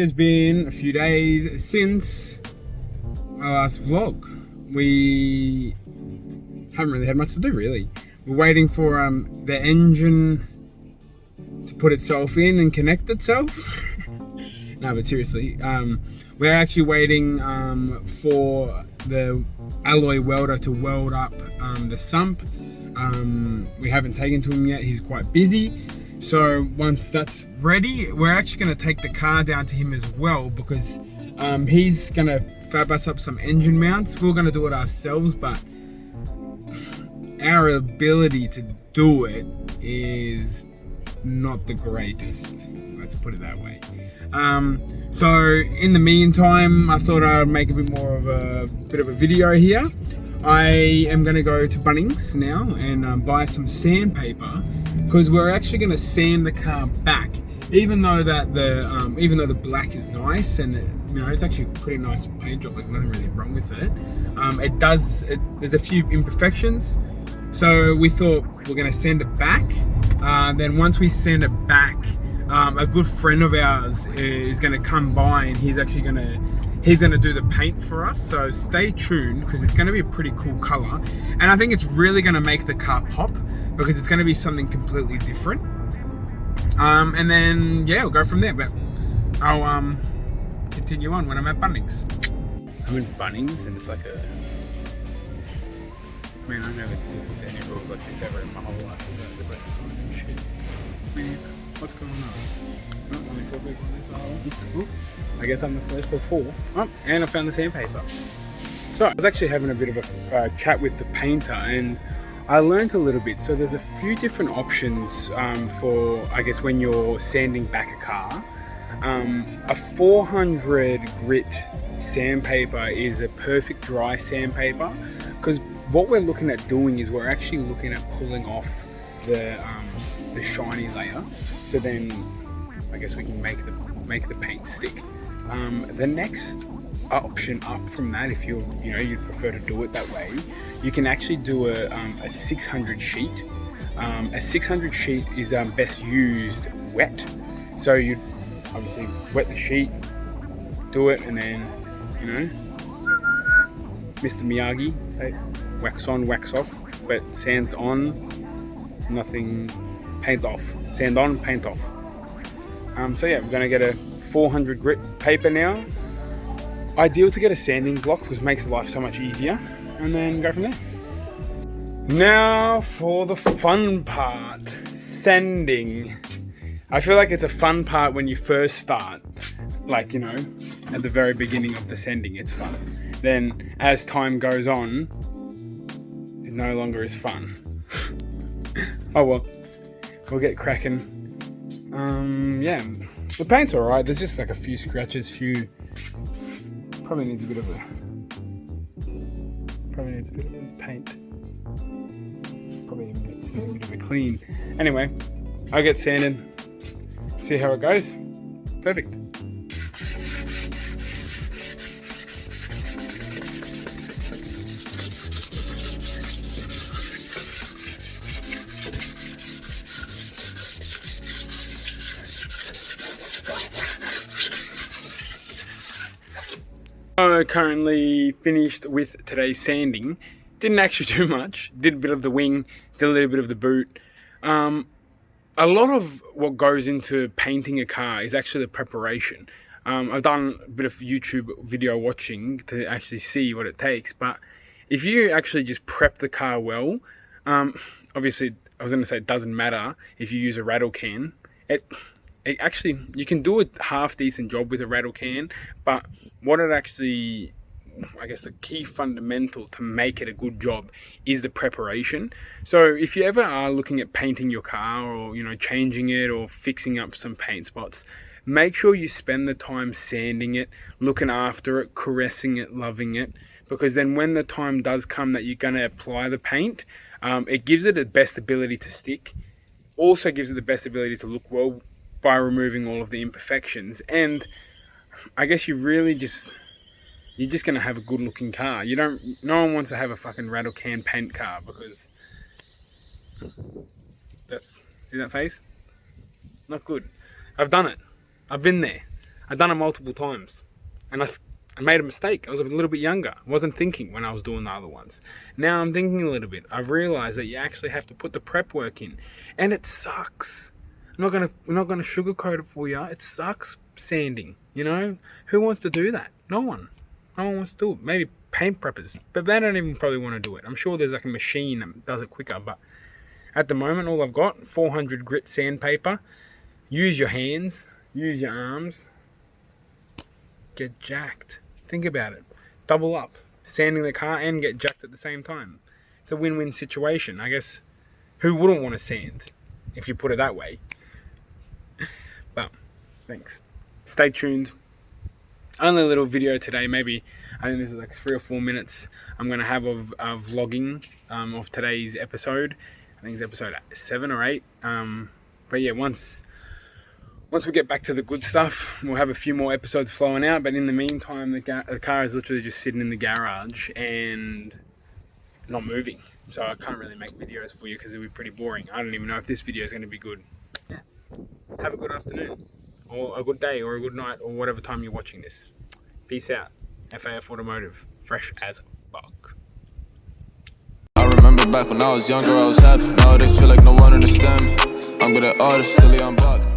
has been a few days since our last vlog. We haven't really had much to do, really. We're waiting for the engine to put itself in and connect itself. No, but seriously, we're actually waiting for the alloy welder to weld up the sump. We haven't taken to him yet, he's quite busy. So once that's ready, we're actually going to take the car down to him as well, because he's going to fab us up some engine mounts. We're going to do it ourselves, but our ability to do it is not the greatest, let's put it that way. So in the meantime, I thought I would make a bit of a video here. I am going to go to Bunnings now and buy some sandpaper, because we're actually going to sand the car back. Even though the black is nice and it's actually a pretty nice paint job, there's nothing really wrong with it. There's a few imperfections, so we thought we're going to sand it back. Then once we sand it back, a good friend of ours is going to come by, and he's going to do the paint for us. So stay tuned, because it's going to be a pretty cool color, and I think it's really going to make the car pop, because it's going to be something completely different. And then yeah, we'll go from there, but I'll continue on when I'm at Bunnings. I'm in Bunnings, and it's like I never listened to any rules like this ever in my whole life. There's like so much shit. Man, what's going on? Oh, only 4 people on this island. I guess I'm the first of 4. Oh, and I found the sandpaper. So I was actually having a bit of a chat with the painter, and I learned a little bit. So there's a few different options for, I guess, when you're sanding back a car. A 400 grit sandpaper is a perfect dry sandpaper, because what we're looking at doing is we're actually looking at pulling off the shiny layer. So then I guess we can make the paint stick. The next option up from that, if you'd prefer to do it that way, you can actually do a 600 sheet. A 600 sheet is best used wet. So you obviously wet the sheet, do it, and then Mr. Miyagi, wax on, wax off, but sand on, nothing, paint off. Sand on, paint off. So yeah, we're gonna get a 400 grit paper now. Ideal to get a sanding block, because it makes life so much easier, and then go from there. Now for the fun part, sanding. I feel like it's a fun part when you first start, like, at the very beginning of the sanding, it's fun. Then as time goes on, it no longer is fun. Oh well, we'll get cracking. Yeah, the paint's alright. There's just like a few scratches, probably needs a bit of a paint. Probably even needs a bit of a clean. Anyway, I'll get sanded, see how it goes. Perfect. Currently finished with today's sanding. Didn't actually do much. Did a bit of the wing, did a little bit of the boot. A lot of what goes into painting a car is actually the preparation. I've done a bit of YouTube video watching to actually see what it takes, but if you actually just prep the car well, obviously I was going to say it doesn't matter if you use a rattle can. It actually, you can do a half decent job with a rattle can, but what it actually, I guess the key fundamental to make it a good job is the preparation. So if you ever are looking at painting your car, or changing it or fixing up some paint spots, make sure you spend the time sanding it, looking after it, caressing it, loving it, because then when the time does come that you're going to apply the paint, it gives it the best ability to stick, also gives it the best ability to look well by removing all of the imperfections. And I guess you're just going to have a good looking car. No one wants to have a fucking rattle can paint car, because see that face? Not good. I've done it. I've been there. I'd done it multiple times, and I made a mistake. I was a little bit younger. I wasn't thinking when I was doing the other ones. Now I'm thinking a little bit. I've realised that you actually have to put the prep work in, and it sucks. I'm not gonna sugarcoat it for you. It sucks sanding. You know, who wants to do that? No one. No one wants to do it. Maybe paint preppers, but they don't even probably want to do it. I'm sure there's like a machine that does it quicker, but at the moment, all I've got, 400 grit sandpaper. Use your hands, use your arms, get jacked. Think about it. Double up, sanding the car and get jacked at the same time. It's a win-win situation. I guess who wouldn't want to sand if you put it that way? But thanks. Stay tuned. Only a little video today, maybe. I think this is like 3 or 4 minutes I'm going to have of vlogging of today's episode. I think it's episode 7 or 8. But yeah, once we get back to the good stuff, we'll have a few more episodes flowing out. But in the meantime, the car is literally just sitting in the garage and not moving. So I can't really make videos for you because it'll be pretty boring. I don't even know if this video is going to be good. Yeah. Have a good afternoon, or a good day, or a good night, or whatever time you're watching this. Peace out. FAF Automotive. Fresh as fuck. I remember back when I was younger, I was happy. Nowadays feel like no one understand me. I'm good at all this, silly, I'm bugged.